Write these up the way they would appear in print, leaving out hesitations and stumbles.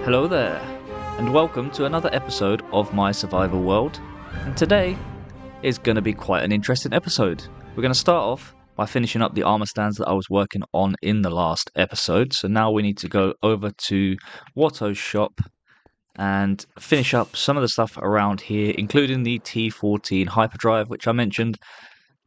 Hello there, and welcome to another episode of my survival world. And today is going to be quite an interesting episode. We're going to start off by finishing up the armor stands that I was working on in the last episode. So now we need to go over to Watto's shop and finish up some of the stuff around here, including the T14 hyperdrive, which I mentioned.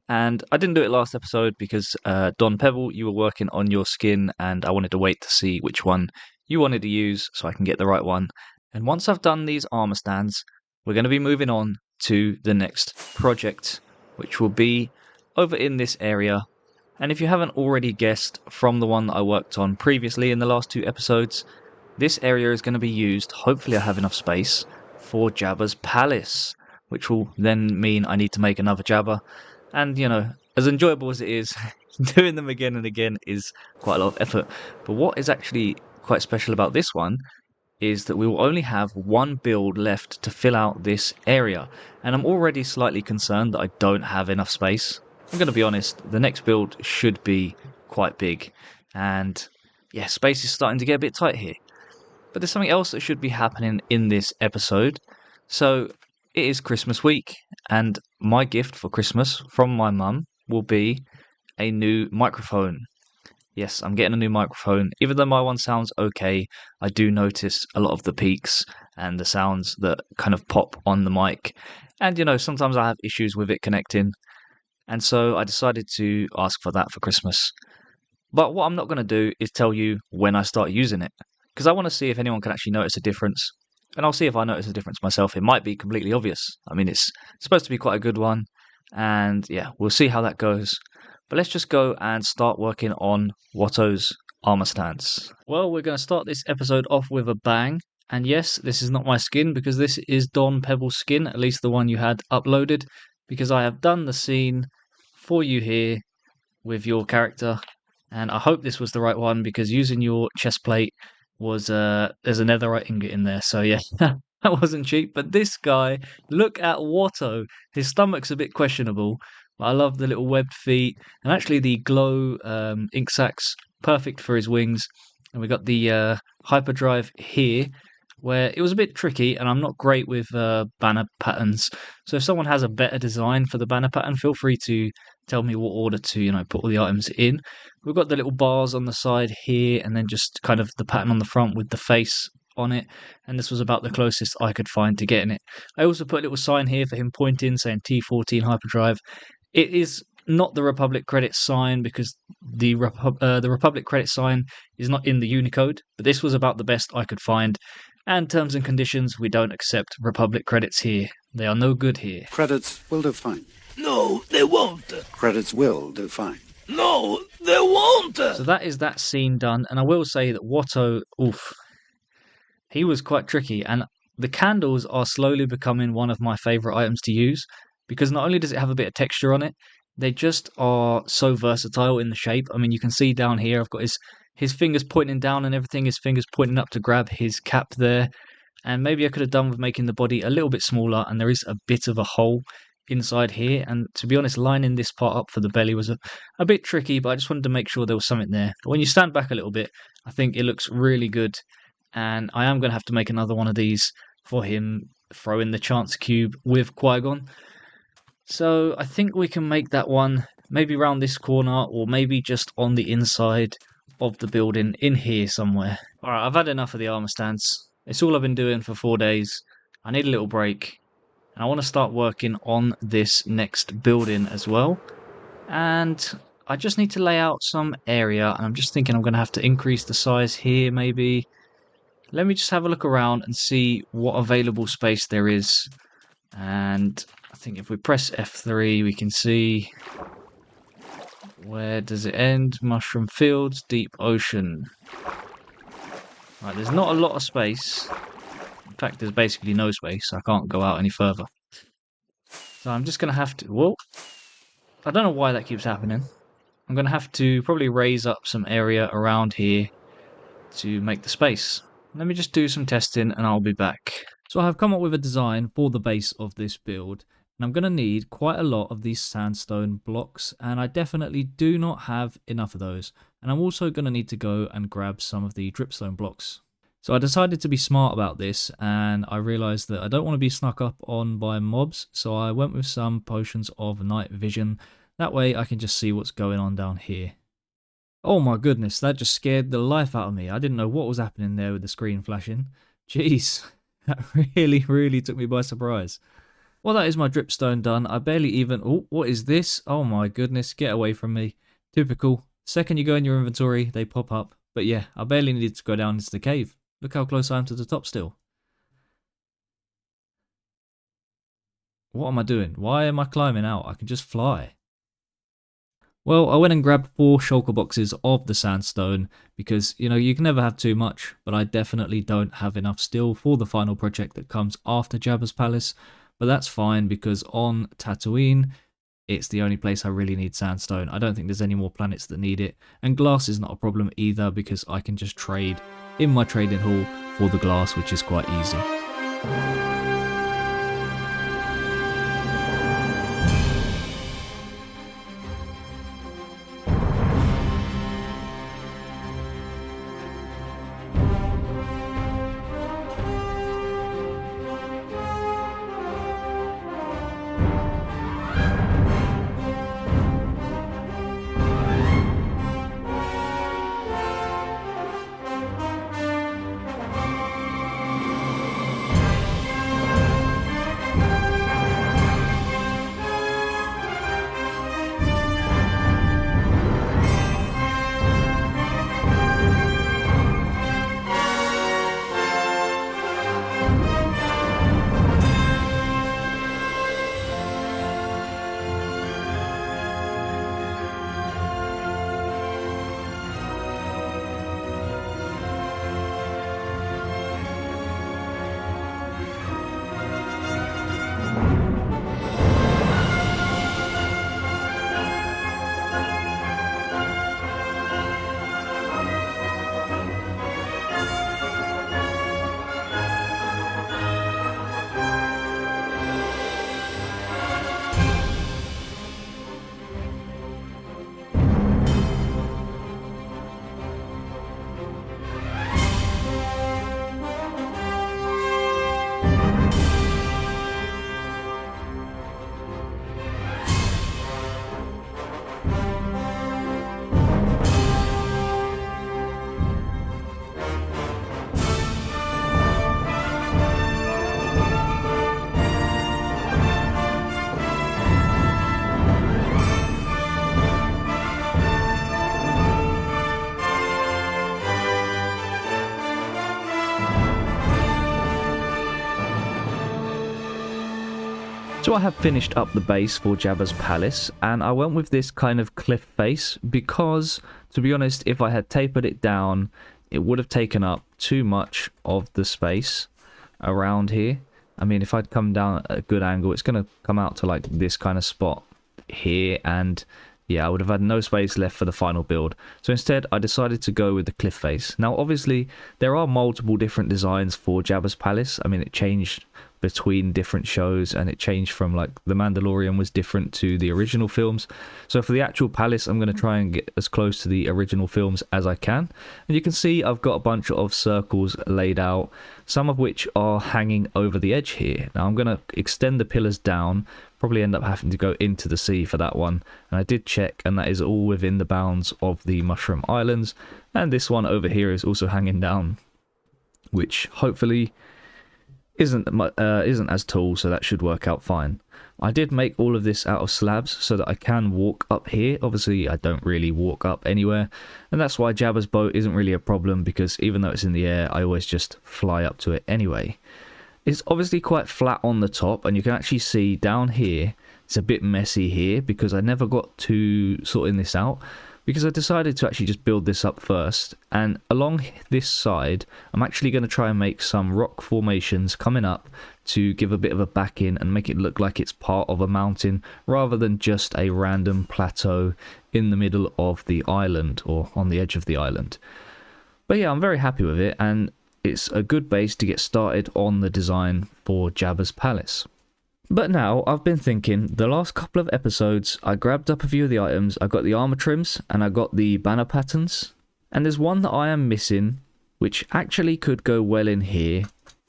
And I didn't do it last episode because Don Pebble, you were working on your skin, and I wanted to wait to see which one you wanted to use so I can get the right one. And once I've done these armor stands, we're going to be moving on to the next project, which will be over in this area. And if you haven't already guessed from the one that I worked on previously in the last two episodes, this area is going to be used, hopefully I have enough space, for Jabba's palace, which will then mean I need to make another Jabba. And, you know, as enjoyable as it is, doing them again and again is quite a lot of effort. But what is actually quite special about this one is that we will only have one build left to fill out this area. And I'm already slightly concerned that I don't have enough space. I'm going to be honest, the next build should be quite big. And yeah, space is starting to get a bit tight here. But there's something else that should be happening in this episode. So it is Christmas week, and my gift for Christmas from my mum will be a new microphone. Yes, I'm getting a new microphone. Even though my one sounds okay, I do notice a lot of the peaks and the sounds that kind of pop on the mic. And, you know, sometimes I have issues with it connecting. And so I decided to ask for that for Christmas. But what I'm not going to do is tell you when I start using it, because I want to see if anyone can actually notice a difference. And I'll see if I notice a difference myself. It might be completely obvious. I mean, it's supposed to be quite a good one. And yeah, we'll see how that goes. But let's just go and start working on Watto's armor stands. Well, we're going to start this episode off with a bang. And yes, this is not my skin, because this is Don Pebble's skin, at least the one you had uploaded, because I have done the scene for you here with your character. And I hope this was the right one, because using your chest plate was there's a netherite ingot in there, so yeah, that wasn't cheap. But this guy, look at Watto. His stomach's a bit questionable, but I love the little webbed feet, and actually the glow ink sacs, perfect for his wings. And we got the hyperdrive here, where it was a bit tricky, and I'm not great with banner patterns. So if someone has a better design for the banner pattern, feel free to tell me what order to, you know, put all the items in. We've got the little bars on the side here, and then just kind of the pattern on the front with the face on it. And this was about the closest I could find to getting it. I also put a little sign here for him pointing, saying T14 hyperdrive. It is not the Republic credit sign, because the Republic credit sign is not in the Unicode, but this was about the best I could find. And terms and conditions, we don't accept Republic credits here. They are no good here. Credits will do fine. No, they won't. Credits will do fine. No, they won't. So that is that scene done. And I will say that Watto, he was quite tricky. And the candles are slowly becoming one of my favourite items to use, because not only does it have a bit of texture on it, they just are so versatile in the shape. I mean, you can see down here, I've got his fingers pointing down and everything, his fingers pointing up to grab his cap there. And maybe I could have done with making the body a little bit smaller, and there is a bit of a hole inside here. And to be honest, lining this part up for the belly was a bit tricky, but I just wanted to make sure there was something there. But when you stand back a little bit, I think it looks really good. And I am going to have to make another one of these for him throwing the chance cube with Qui-Gon. So I think we can make that one maybe around this corner, or maybe just on the inside of the building in here somewhere. Alright, I've had enough of the armor stands. It's all I've been doing for 4 days. I need a little break, and I want to start working on this next building as well. And I just need to lay out some area, and I'm just thinking I'm going to have to increase the size here maybe. Let me just have a look around and see what available space there is. And I think if we press F3, we can see, where does it end? Mushroom Fields, Deep Ocean. Right, there's not a lot of space. In fact, there's basically no space. I can't go out any further. So I'm just going to have to... Whoa. I don't know why that keeps happening. I'm going to have to probably raise up some area around here to make the space. Let me just do some testing and I'll be back. So I have come up with a design for the base of this build. And I'm going to need quite a lot of these sandstone blocks, and I definitely do not have enough of those. And I'm also going to need to go and grab some of the dripstone blocks. So I decided to be smart about this, and I realized that I don't want to be snuck up on by mobs, so I went with some potions of night vision. That way I can just see what's going on down here. Oh my goodness, that just scared the life out of me. I didn't know what was happening there with the screen flashing. Jeez, that really took me by surprise. Well, that is my dripstone done. I barely even... Oh, what is this? Oh my goodness, get away from me. Typical. Second you go in your inventory, they pop up. But yeah, I barely needed to go down into the cave. Look how close I am to the top still. What am I doing? Why am I climbing out? I can just fly. Well, I went and grabbed 4 shulker boxes of the sandstone because, you know, you can never have too much, but I definitely don't have enough still for the final project that comes after Jabba's palace. But that's fine because on Tatooine, it's the only place I really need sandstone. I don't think there's any more planets that need it. And glass is not a problem either because I can just trade in my trading hall for the glass, which is quite easy. So I have finished up the base for Jabba's palace, and I went with this kind of cliff face because, to be honest, if I had tapered it down, it would have taken up too much of the space around here. I mean, if I'd come down at a good angle, it's going to come out to like this kind of spot here, and yeah, I would have had no space left for the final build. So instead, I decided to go with the cliff face. Now, obviously, there are multiple different designs for Jabba's palace. I mean, it changed between different shows, and it changed from like The Mandalorian was different to the original films. So for the actual palace, I'm going to try and get as close to the original films as I can. And you can see I've got a bunch of circles laid out, some of which are hanging over the edge here. Now I'm going to extend the pillars down, probably end up having to go into the sea for that one. And I did check, and that is all within the bounds of the Mushroom Islands. And this one over here is also hanging down, which hopefully isn't as tall, so that should work out fine. I did make all of this out of slabs so that I can walk up here. Obviously, I don't really walk up anywhere, and that's why Jabba's boat isn't really a problem, because even though it's in the air, I always just fly up to it anyway. It's obviously quite flat on the top, and you can actually see down here, it's a bit messy here because I never got to sorting this out, because I decided to actually just build this up first. And along this side, I'm actually going to try and make some rock formations coming up to give a bit of a back in and make it look like it's part of a mountain rather than just a random plateau in the middle of the island or on the edge of the island. But yeah, I'm very happy with it, and it's a good base to get started on the design for Jabba's palace. But now, I've been thinking, the last couple of episodes, I grabbed up a few of the items. I got the armor trims, and I got the banner patterns. And there's one that I am missing, which actually could go well in here.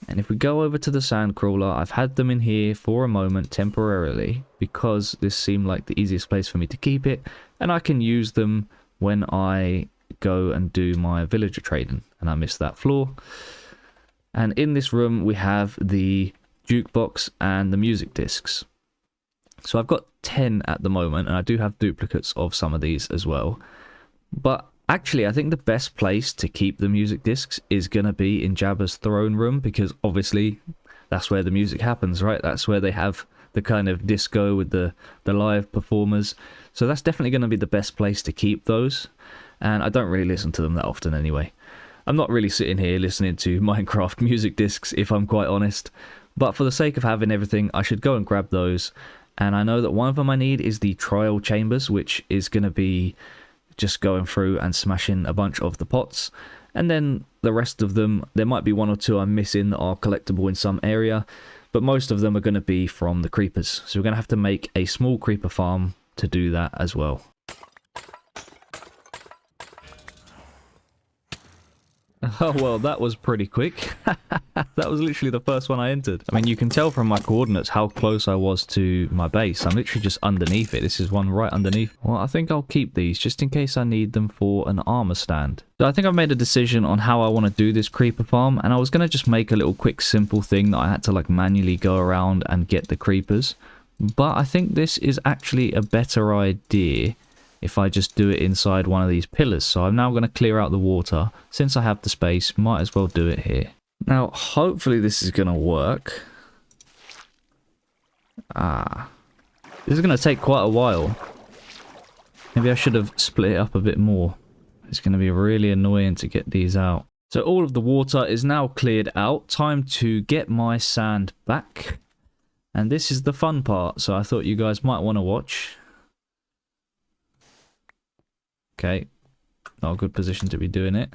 And if we go over to the sandcrawler, I've had them in here for a moment temporarily because this seemed like the easiest place for me to keep it, and I can use them when I go and do my villager trading, and I missed that floor. And in this room we have the jukebox and the music discs. So I've got 10 at the moment, and I do have duplicates of some of these as well. But actually, I think the best place to keep the music discs is going to be in Jabba's throne room, because obviously that's where the music happens, right? That's where they have the kind of disco with the live performers. So that's definitely going to be the best place to keep those. And I don't really listen to them that often anyway. I'm not really sitting here listening to Minecraft music discs, if I'm quite honest. But for the sake of having everything, I should go and grab those. And I know that one of them I need is the trial chambers, which is going to be just going through and smashing a bunch of the pots. And then the rest of them, there might be one or two I'm missing that are collectible in some area, but most of them are going to be from the creepers. So we're going to have to make a small creeper farm to do that as well. Oh, well, that was pretty quick. That was literally the first one I entered. I mean, you can tell from my coordinates how close I was to my base. I'm literally just underneath it. This is one right underneath. Well, I think I'll keep these just in case I need them for an armor stand. So I think I've made a decision on how I want to do this creeper farm. And I was going to just make a little quick simple thing that I had to like manually go around and get the creepers. But I think this is actually a better idea if I just do it inside one of these pillars. So I'm now going to clear out the water. Since I have the space, might as well do it here. Now, hopefully this is going to work. This is going to take quite a while. Maybe I should have split it up a bit more. It's going to be really annoying to get these out. So all of the water is now cleared out. Time to get my sand back. And this is the fun part, so I thought you guys might want to watch. Okay, not a good position to be doing it.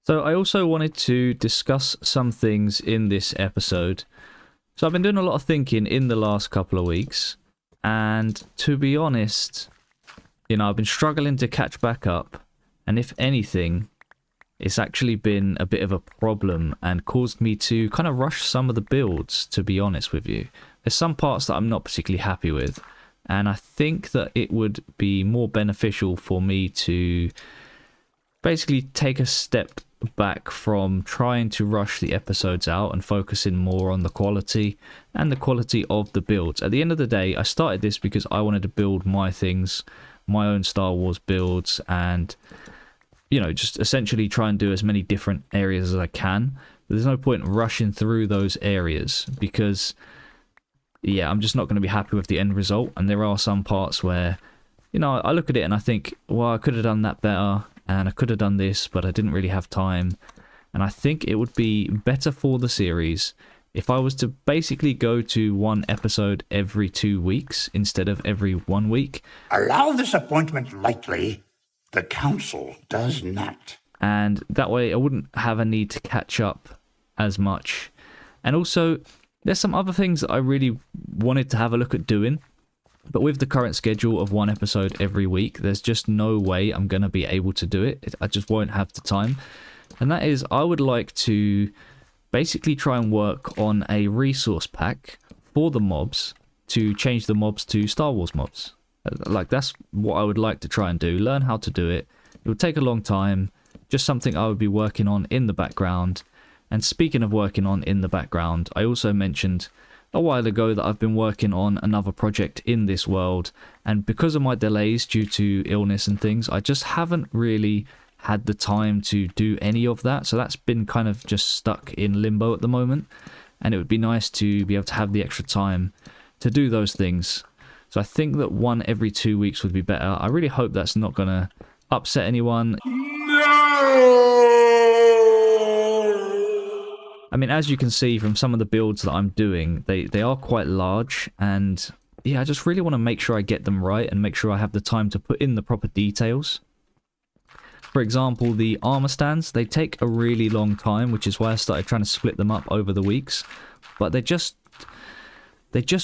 So I also wanted to discuss some things in this episode. So I've been doing a lot of thinking in the last couple of weeks, and to be honest, you know, I've been struggling to catch back up. And if anything, it's actually been a bit of a problem and caused me to kind of rush some of the builds, to be honest with you. There's some parts that I'm not particularly happy with. And I think that it would be more beneficial for me to basically take a step back from trying to rush the episodes out and focusing more on the quality and the quality of the builds. At the end of the day, I started this because I wanted to build my things, my own Star Wars builds, and you know, just essentially try and do as many different areas as I can. But there's no point rushing through those areas because, yeah, I'm just not going to be happy with the end result. And there are some parts where, you know, I look at it and I think, well, I could have done that better and I could have done this, but I didn't really have time. And I think it would be better for the series if I was to basically go to one episode every 2 weeks instead of every 1 week. Allow this appointment lightly. The council does not. And that way I wouldn't have a need to catch up as much. And also, there's some other things that I really wanted to have a look at doing. But with the current schedule of one episode every week, there's just no way I'm going to be able to do it. I just won't have the time. And that is, I would like to basically try and work on a resource pack for the mobs to change the mobs to Star Wars mobs. Like, that's what I would like to try and do. Learn how to do it. It would take a long time. Just something I would be working on in the background. And speaking of working on in the background, I also mentioned a while ago that I've been working on another project in this world. And because of my delays due to illness and things, I just haven't really had the time to do any of that. So that's been kind of just stuck in limbo at the moment. And it would be nice to be able to have the extra time to do those things. So I think that one every 2 weeks would be better. I really hope that's not going to upset anyone. I mean, as you can see from some of the builds that I'm doing, they are quite large. And yeah, I just really want to make sure I get them right and make sure I have the time to put in the proper details. For example, the armor stands, they take a really long time, which is why I started trying to split them up over the weeks. But they just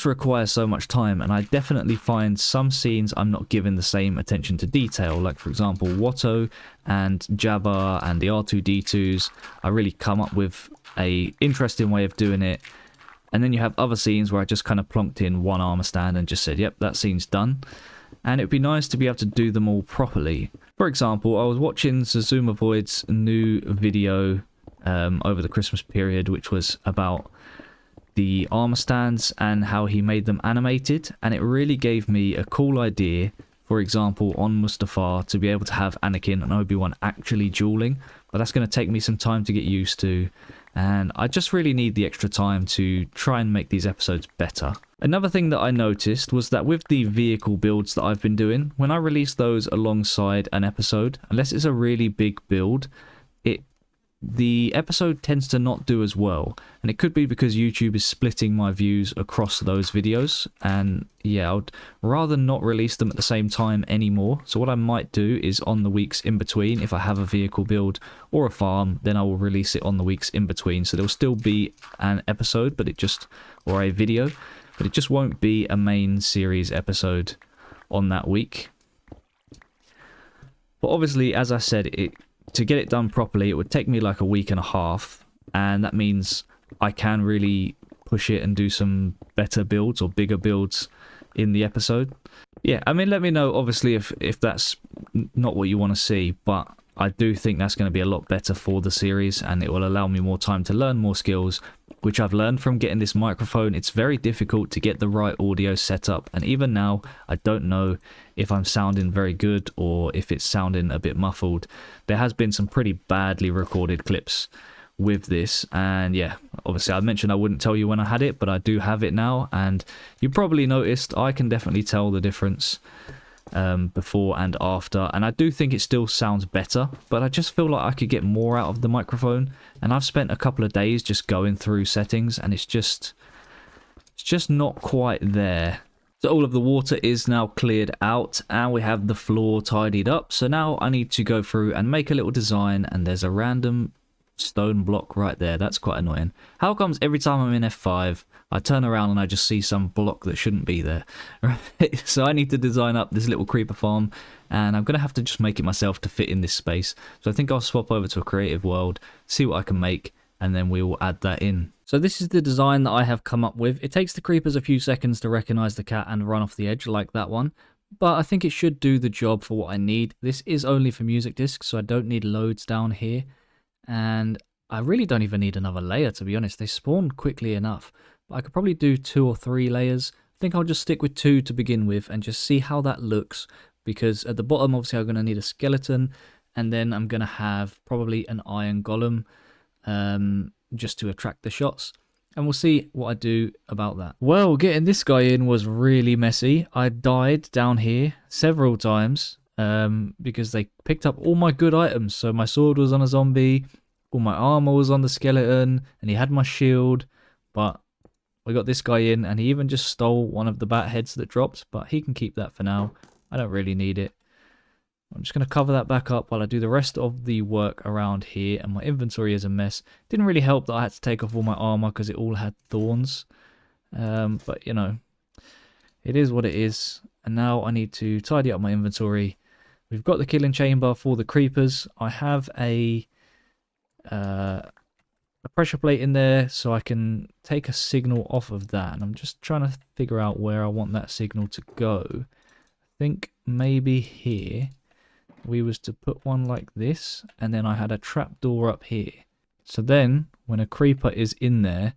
require so much time, and I definitely find some scenes I'm not giving the same attention to detail. Like, for example, Watto and Jabba and the R2-D2s, I really come up with a interesting way of doing it. And then you have other scenes where I just kind of plonked in one armor stand and just said, yep, that scene's done. And it'd be nice to be able to do them all properly. For example, I was watching Zazuma Void's new video over the Christmas period, which was about the armor stands and how he made them animated, and it really gave me a cool idea, for example on Mustafar, to be able to have Anakin and Obi-Wan actually dueling, but that's going to take me some time to get used to, and I just really need the extra time to try and make these episodes better. Another thing that I noticed was that with the vehicle builds that I've been doing, when I release those alongside an episode, unless it's a really big build, the episode tends to not do as well, and it could be because YouTube is splitting my views across those videos, and yeah, I would rather not release them at the same time anymore. So what I might do is on the weeks in between, if I have a vehicle build or a farm, then I will release it on the weeks in between, so there'll still be an episode, but or a video, but it just won't be a main series episode on that week. But obviously, as I said, to get it done properly, it would take me like a week and a half, and that means I can really push it and do some better builds or bigger builds in the episode. Yeah, I mean, let me know obviously if that's not what you want to see, but I do think that's going to be a lot better for the series, and it will allow me more time to learn more skills, which I've learned from getting this microphone. It's very difficult to get the right audio set up, and even now I don't know if I'm sounding very good or if it's sounding a bit muffled. There has been some pretty badly recorded clips with this, and yeah, obviously I mentioned I wouldn't tell you when I had it, but I do have it now, and you probably noticed I can definitely tell the difference before and after, and I do think it still sounds better, but I just feel like I could get more out of the microphone, and I've spent a couple of days just going through settings, and it's just not quite there. So all of the water is now cleared out, and we have the floor tidied up. So now I need to go through and make a little design, and there's a random stone block right there. That's quite annoying. How comes every time I'm in F5 I turn around and I just see some block that shouldn't be there? Right? So I need to design up this little creeper farm, and I'm gonna have to just make it myself to fit in this space. So I think I'll swap over to a creative world, see what I can make, and then we will add that in. So this is the design that I have come up with. It takes the creepers a few seconds to recognize the cat and run off the edge like that one, but I think it should do the job for what I need. This is only for music discs, so I don't need loads down here, and I really don't even need another layer, to be honest. They spawn quickly enough, but I could probably do 2 or 3 layers. I think I'll just stick with 2 to begin with and just see how that looks, because at the bottom obviously I'm going to need a skeleton, and then I'm going to have probably an iron golem just to attract the shots, and we'll see what I do about that. Well, getting this guy in was really messy. I died down here several times because they picked up all my good items. So my sword was on a zombie, all my armor was on the skeleton, and he had my shield, but we got this guy in, and he even just stole one of the bat heads that dropped, but he can keep that for now. I don't really need it. I'm just going to cover that back up while I do the rest of the work around here, and my inventory is a mess. Didn't really help that I had to take off all my armor because it all had thorns, but you know, it is what it is. And now I need to tidy up my inventory. We've got the killing chamber for the creepers. I have a pressure plate in there, so I can take a signal off of that, and I'm just trying to figure out where I want that signal to go. I think maybe here we was to put one like this, and then I had a trapdoor up here. So then when a creeper is in there,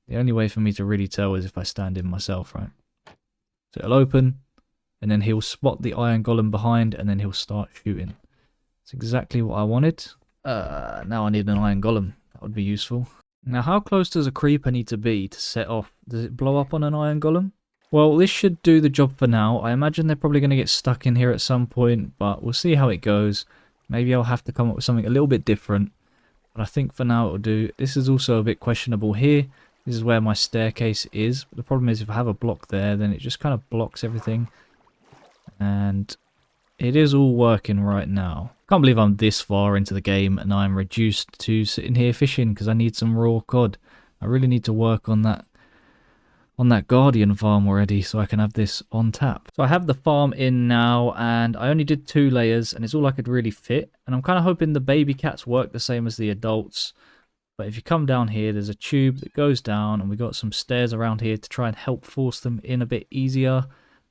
the only way for me to really tell is if I stand in myself, right? So it'll open, and then he'll spot the iron golem behind, and then he'll start shooting. That's exactly what I wanted. Now I need an iron golem. That would be useful. Now, how close does a creeper need to be to set off? Does it blow up on an iron golem? Well, this should do the job for now. I imagine they're probably going to get stuck in here at some point, but we'll see how it goes. Maybe I'll have to come up with something a little bit different, but I think for now it'll do. This is also a bit questionable here. This is where my staircase is. But the problem is if I have a block there, then it just kind of blocks everything, and it is all working right now. Can't believe I'm this far into the game and I'm reduced to sitting here fishing because I need some raw cod. I really need to work on that Guardian farm already so I can have this on tap. So I have the farm in now and I only did 2 layers and it's all I could really fit. And I'm kind of hoping the baby cats work the same as the adults. But if you come down here, there's a tube that goes down and we got some stairs around here to try and help force them in a bit easier.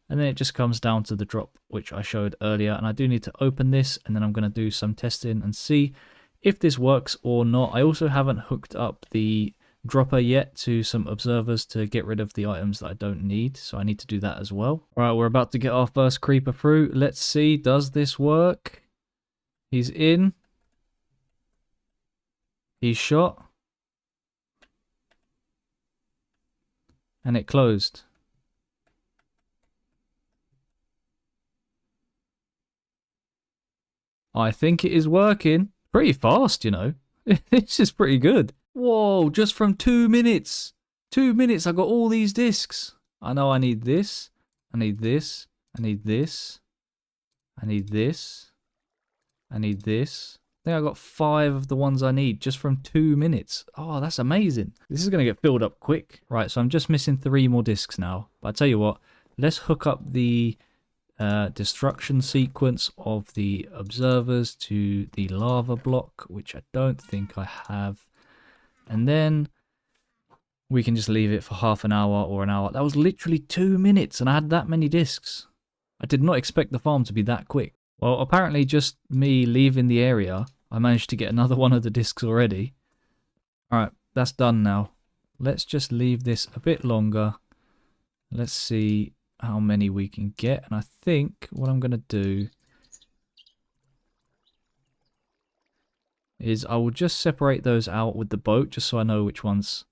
And then it just comes down to the drop, which I showed earlier. And I do need to open this and then I'm going to do some testing and see if this works or not. I also haven't hooked up the dropper yet to some observers to get rid of the items that I don't need, so I need to do that as well. All right, we're about to get our first creeper through. Let's see, does this work? He's in. He's shot. And it closed. I think it is working. Pretty fast, you know. This is pretty good. Whoa, just from 2 minutes. 2 minutes, I got all these discs. I know I need this. I need this. I need this. I need this. I need this. I think I got 5 of the ones I need just from 2 minutes. Oh, that's amazing. This is going to get filled up quick. Right, so I'm just missing 3 more discs now. But I tell you what, let's hook up the destruction sequence of the observers to the lava block, which I don't think I have. And then we can just leave it for half an hour or an hour. That was literally 2 minutes and I had that many discs. I did not expect the farm to be that quick. Well, apparently just me leaving the area, I managed to get another one of the discs already. Alright, that's done now. Let's just leave this a bit longer. Let's see how many we can get. And I think what I'm going to do is I will just separate those out with the boat just so I know which ones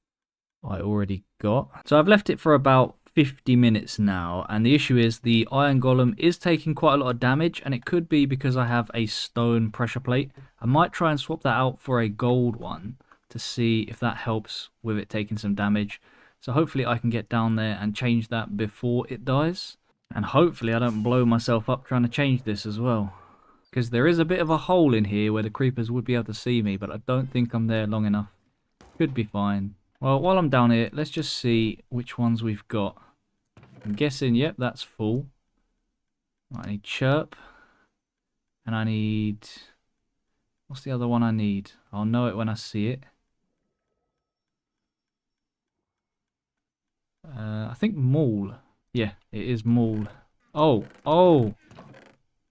I already got. So I've left it for about 50 minutes now, and the issue is the iron golem is taking quite a lot of damage, and it could be because I have a stone pressure plate. I might try and swap that out for a gold one to see if that helps with it taking some damage. So hopefully I can get down there and change that before it dies, and hopefully I don't blow myself up trying to change this as well. Because there is a bit of a hole in here where the creepers would be able to see me, but I don't think I'm there long enough. Could be fine. Well, while I'm down here, let's just see which ones we've got. I'm guessing, yep, that's full. I need chirp. And I need... what's the other one I need? I'll know it when I see it. I think maul. Yeah, it is maul. Oh, oh!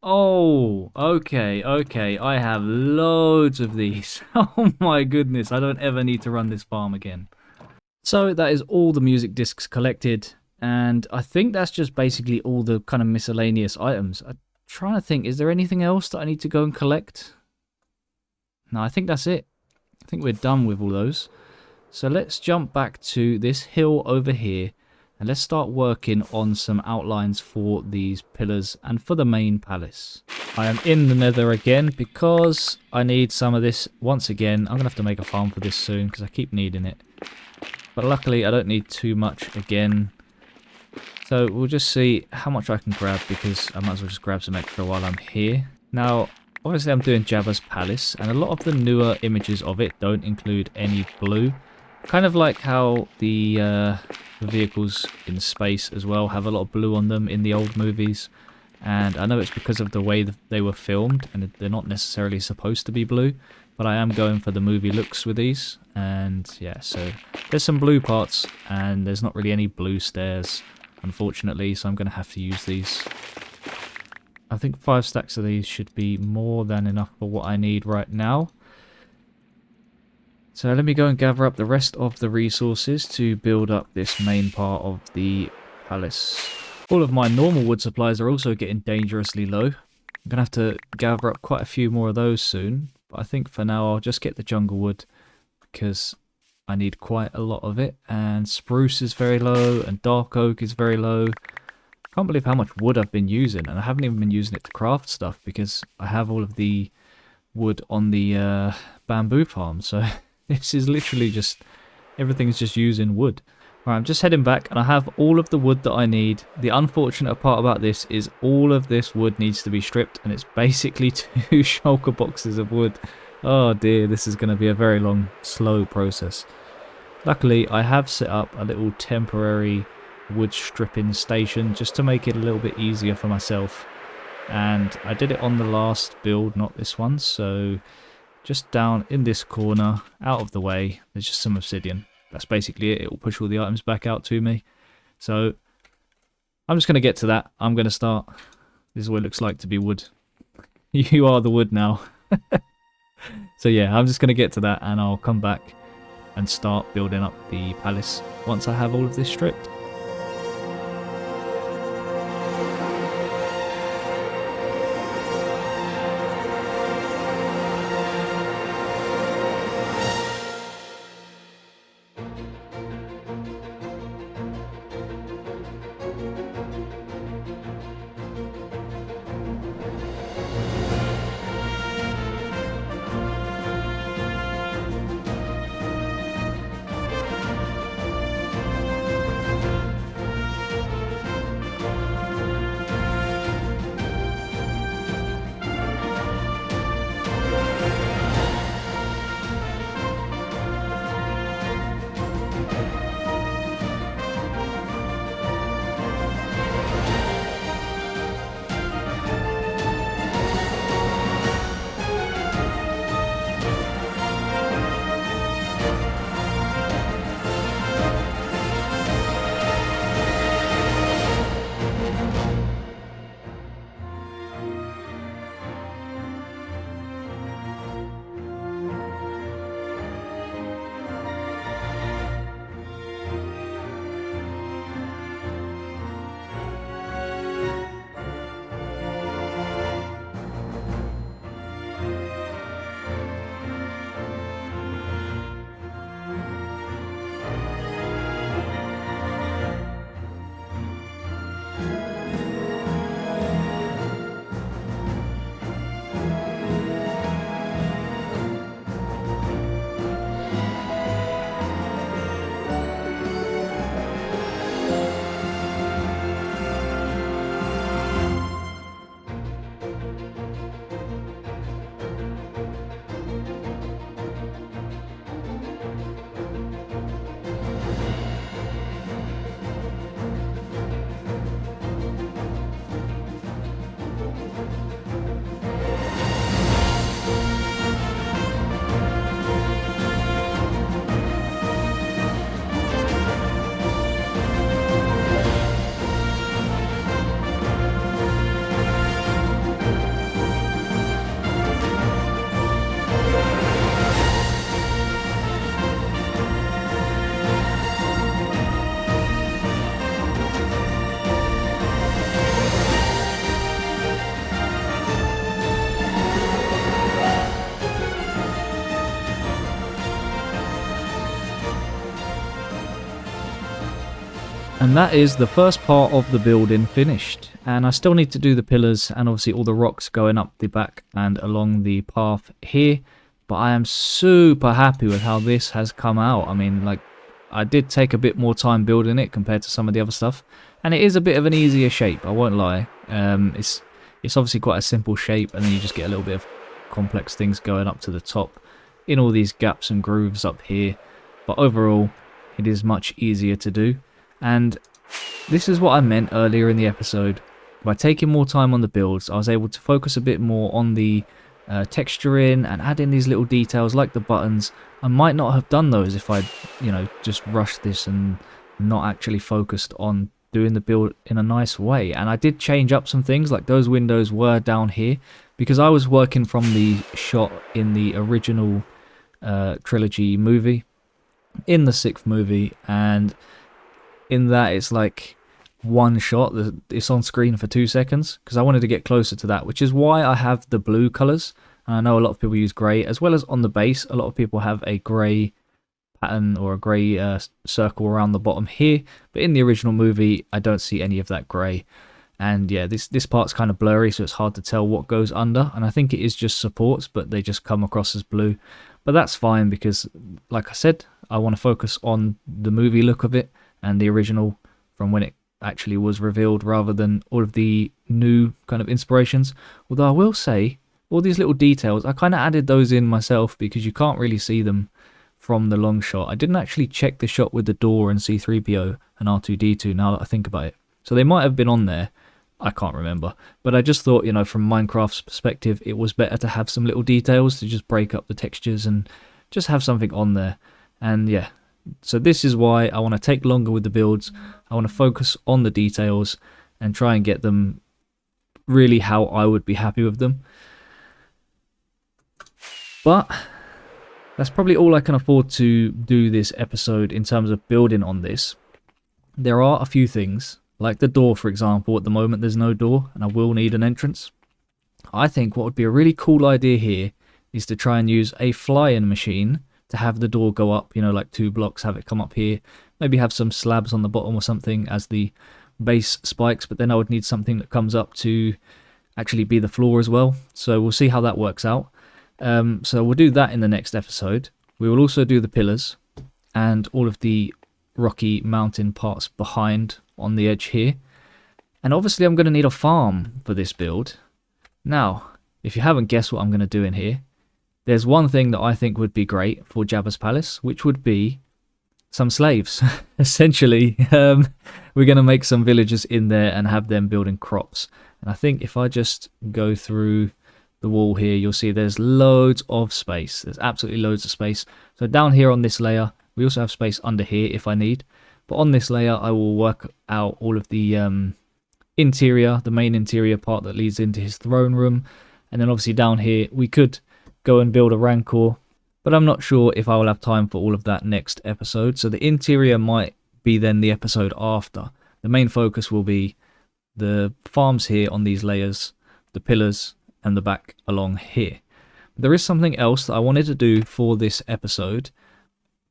Oh, okay, okay. I have loads of these. Oh my goodness, I don't ever need to run this farm again. So that is all the music discs collected, and I think that's just basically all the kind of miscellaneous items. I'm trying to think, is there anything else that I need to go and collect? No, I think that's it. I think we're done with all those. So let's jump back to this hill over here. And let's start working on some outlines for these pillars and for the main palace. I am in the nether again because I need some of this once again. I'm going to have to make a farm for this soon because I keep needing it. But luckily I don't need too much again. So we'll just see how much I can grab because I might as well just grab some extra while I'm here. Now, obviously I'm doing Jabba's palace and a lot of the newer images of it don't include any blue. Kind of like how the vehicles in space as well have a lot of blue on them in the old movies, and I know it's because of the way that they were filmed and they're not necessarily supposed to be blue, but I am going for the movie looks with these. And yeah, so there's some blue parts and there's not really any blue stairs unfortunately, so I'm going to have to use these. I think 5 stacks of these should be more than enough for what I need right now. So let me go and gather up the rest of the resources to build up this main part of the palace. All of my normal wood supplies are also getting dangerously low. I'm going to have to gather up quite a few more of those soon. But I think for now I'll just get the jungle wood because I need quite a lot of it. And spruce is very low and dark oak is very low. I can't believe how much wood I've been using. And I haven't even been using it to craft stuff because I have all of the wood on the bamboo farm. So... this is literally just, everything's just using wood. Right, I'm just heading back and I have all of the wood that I need. The unfortunate part about this is all of this wood needs to be stripped, and it's basically 2 shulker boxes of wood. Oh dear, this is going to be a very long, slow process. Luckily, I have set up a little temporary wood stripping station just to make it a little bit easier for myself. And I did it on the last build, not this one, so just down in this corner, out of the way, there's just some obsidian. That's basically it. It will push all the items back out to me. So I'm just going to get to that. I'm going to start. This is what it looks like to be wood. You are the wood now. So yeah, I'm just going to get to that and I'll come back and start building up the palace once I have all of this stripped. And that is the first part of the building finished. And I still need to do the pillars and obviously all the rocks going up the back and along the path here. But I am super happy with how this has come out. I mean, like, I did take a bit more time building it compared to some of the other stuff. And it is a bit of an easier shape, I won't lie. It's obviously quite a simple shape, and then you just get a little bit of complex things going up to the top in all these gaps and grooves up here. But overall, it is much easier to do. And this is what I meant earlier in the episode. By taking more time on the builds, I was able to focus a bit more on the texturing and add in these little details like the buttons. I might not have done those if I'd, just rushed this and not actually focused on doing the build in a nice way. And I did change up some things, like those windows were down here because I was working from the shot in the original trilogy movie, in the 6th movie, and in that it's like one shot, it's on screen for 2 seconds, because I wanted to get closer to that, which is why I have the blue colours. And I know a lot of people use grey, as well as on the base, a lot of people have a grey pattern or a grey circle around the bottom here, but in the original movie I don't see any of that grey. And yeah, this part's kind of blurry, so it's hard to tell what goes under, and I think it is just supports, but they just come across as blue. But that's fine, because like I said, I want to focus on the movie look of it, and the original from when it actually was revealed, rather than all of the new kind of inspirations. Although I will say, all these little details, I kind of added those in myself because you can't really see them from the long shot. I didn't actually check the shot with the door and C-3PO and R2-D2 now that I think about it. So they might have been on there. I can't remember. But I just thought, from Minecraft's perspective, it was better to have some little details to just break up the textures and just have something on there. And yeah, so this is why I want to take longer with the builds. I want to focus on the details and try and get them really how I would be happy with them. But that's probably all I can afford to do this episode in terms of building on this. There are a few things, like the door, for example. At the moment there's no door and I will need an entrance. I think what would be a really cool idea here is to try and use a fly-in machine to have the door go up, like 2 blocks, have it come up here. Maybe have some slabs on the bottom or something as the base spikes, but then I would need something that comes up to actually be the floor as well. So we'll see how that works out. So we'll do that in the next episode. We will also do the pillars and all of the rocky mountain parts behind on the edge here. And obviously I'm going to need a farm for this build. Now, if you haven't guessed what I'm going to do in here, there's one thing that I think would be great for Jabba's palace, which would be some slaves. Essentially, we're going to make some villagers in there and have them building crops. And I think if I just go through the wall here, you'll see there's loads of space. There's absolutely loads of space. So down here on this layer, we also have space under here if I need. But on this layer, I will work out all of the interior, the main interior part that leads into his throne room. And then obviously down here, we could go and build a rancor. But I'm not sure if I will have time for all of that next episode. So the interior might be then the episode after. The main focus will be the farms here on these layers, the pillars, and the back along here. There is something else that I wanted to do for this episode,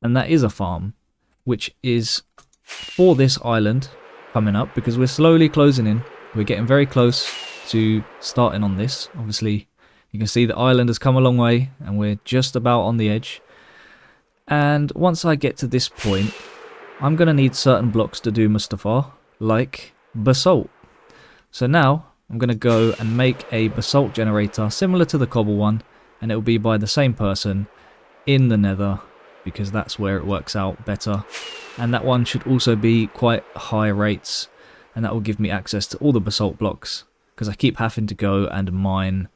and that is a farm, which is for this island coming up, because we're slowly closing in. We're getting very close to starting on this. Obviously, you can see the island has come a long way, and we're just about on the edge. And once I get to this point, I'm going to need certain blocks to do Mustafar, like basalt. So now I'm going to go and make a basalt generator similar to the cobble one, and it will be by the same person in the nether, because that's where it works out better. And that one should also be quite high rates, and that will give me access to all the basalt blocks, because I keep having to go and mine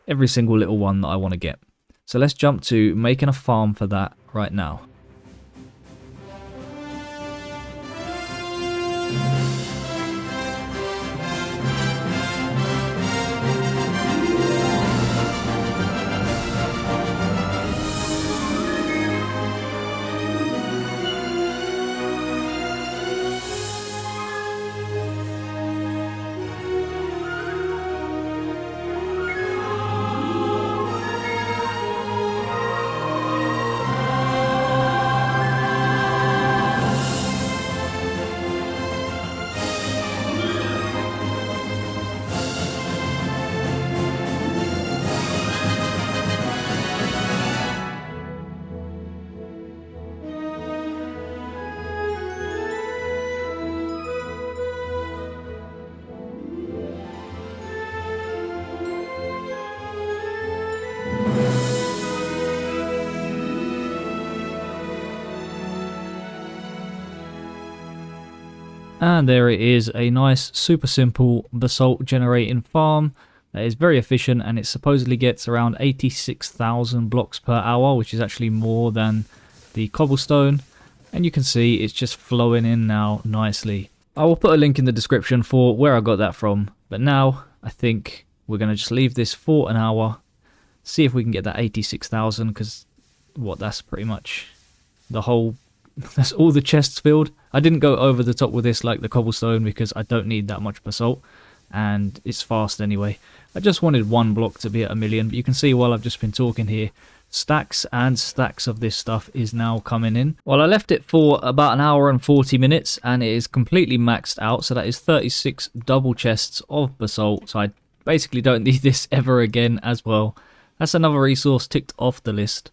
every single little one that I want to get. So let's jump to making a farm for that right now. And there it is, a nice, super simple basalt generating farm that is very efficient, and it supposedly gets around 86,000 blocks per hour, which is actually more than the cobblestone. And you can see it's just flowing in now nicely. I will put a link in the description for where I got that from, but now I think we're going to just leave this for an hour, see if we can get that 86,000, because that's pretty much the whole... That's all the chests filled. I didn't go over the top with this like the cobblestone because I don't need that much basalt, and it's fast anyway. I just wanted one block to be at 1,000,000, but you can see while I've just been talking here, stacks and stacks of this stuff is now coming in. Well, I left it for about an hour and 40 minutes, and it is completely maxed out, so that is 36 double chests of basalt, so I basically don't need this ever again as well. That's another resource ticked off the list,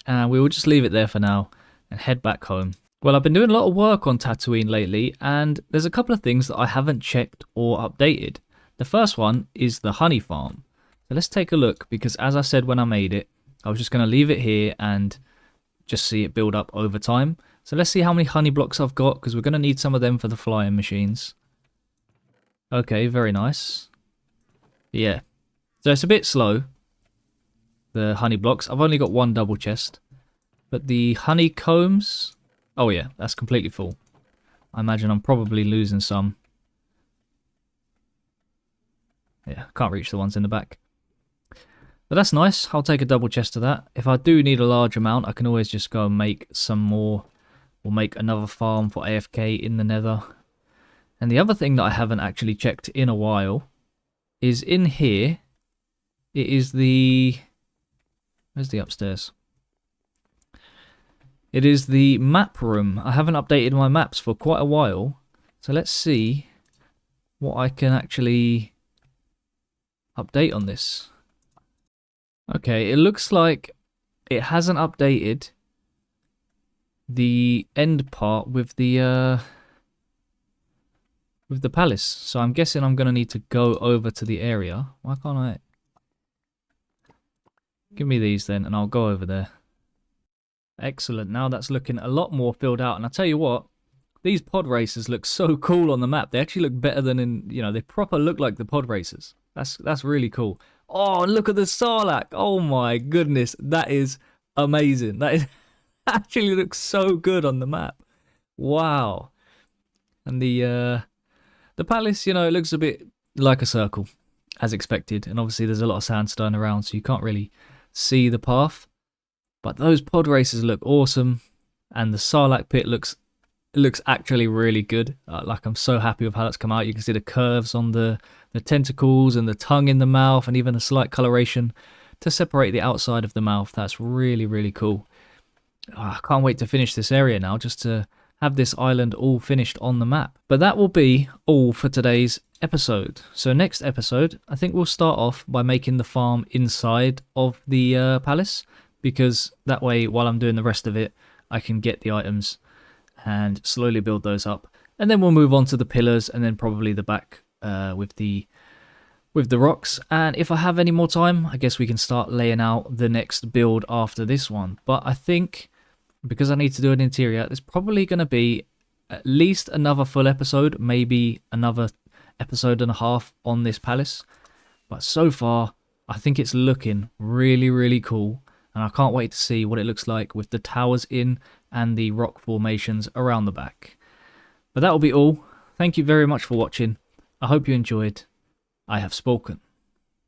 and we will just leave it there for now and head back home. Well, I've been doing a lot of work on Tatooine lately, and there's a couple of things that I haven't checked or updated. The first one is the honey farm. So let's take a look, because as I said when I made it, I was just going to leave it here and just see it build up over time. So let's see how many honey blocks I've got, because we're going to need some of them for the flying machines. Okay, very nice. Yeah. So it's a bit slow, the honey blocks. I've only got one double chest. But the honeycombs... Oh yeah, that's completely full. I imagine I'm probably losing some. Yeah, can't reach the ones in the back. But that's nice. I'll take a double chest of that. If I do need a large amount, I can always just go and make some more. Or make another farm for AFK in the nether. And the other thing that I haven't actually checked in a while is in here. It is the... Where's the upstairs? It is the map room. I haven't updated my maps for quite a while. So let's see what I can actually update on this. Okay, it looks like it hasn't updated the end part with the palace. So I'm guessing I'm going to need to go over to the area. Why can't I? Give me these then and I'll go over there. Excellent. Now that's looking a lot more filled out. And I tell you what, these pod racers look so cool on the map. They actually look better than in, you know, they proper look like the pod racers. That's really cool. Oh, and look at the Sarlacc. Oh my goodness, that is amazing. That is actually looks so good on the map. Wow. And the palace, you know, it looks a bit like a circle, as expected. And obviously there's a lot of sandstone around, so you can't really see the path. But those pod racers look awesome, and the Sarlacc pit looks actually really good. Like, I'm so happy with how that's come out. You can see the curves on the tentacles and the tongue in the mouth, and even a slight coloration to separate the outside of the mouth. That's really, really cool. I can't wait to finish this area now, just to have this island all finished on the map. But that will be all for today's episode. So next episode, I think we'll start off by making the farm inside of the palace. Because that way, while I'm doing the rest of it, I can get the items and slowly build those up. And then we'll move on to the pillars and then probably the back with the rocks. And if I have any more time, I guess we can start laying out the next build after this one. But I think, because I need to do an interior, there's probably going to be at least another full episode, maybe another episode and a half on this palace. But so far, I think it's looking really, really cool. And I can't wait to see what it looks like with the towers in and the rock formations around the back. But that will be all. Thank you very much for watching. I hope you enjoyed. I have spoken.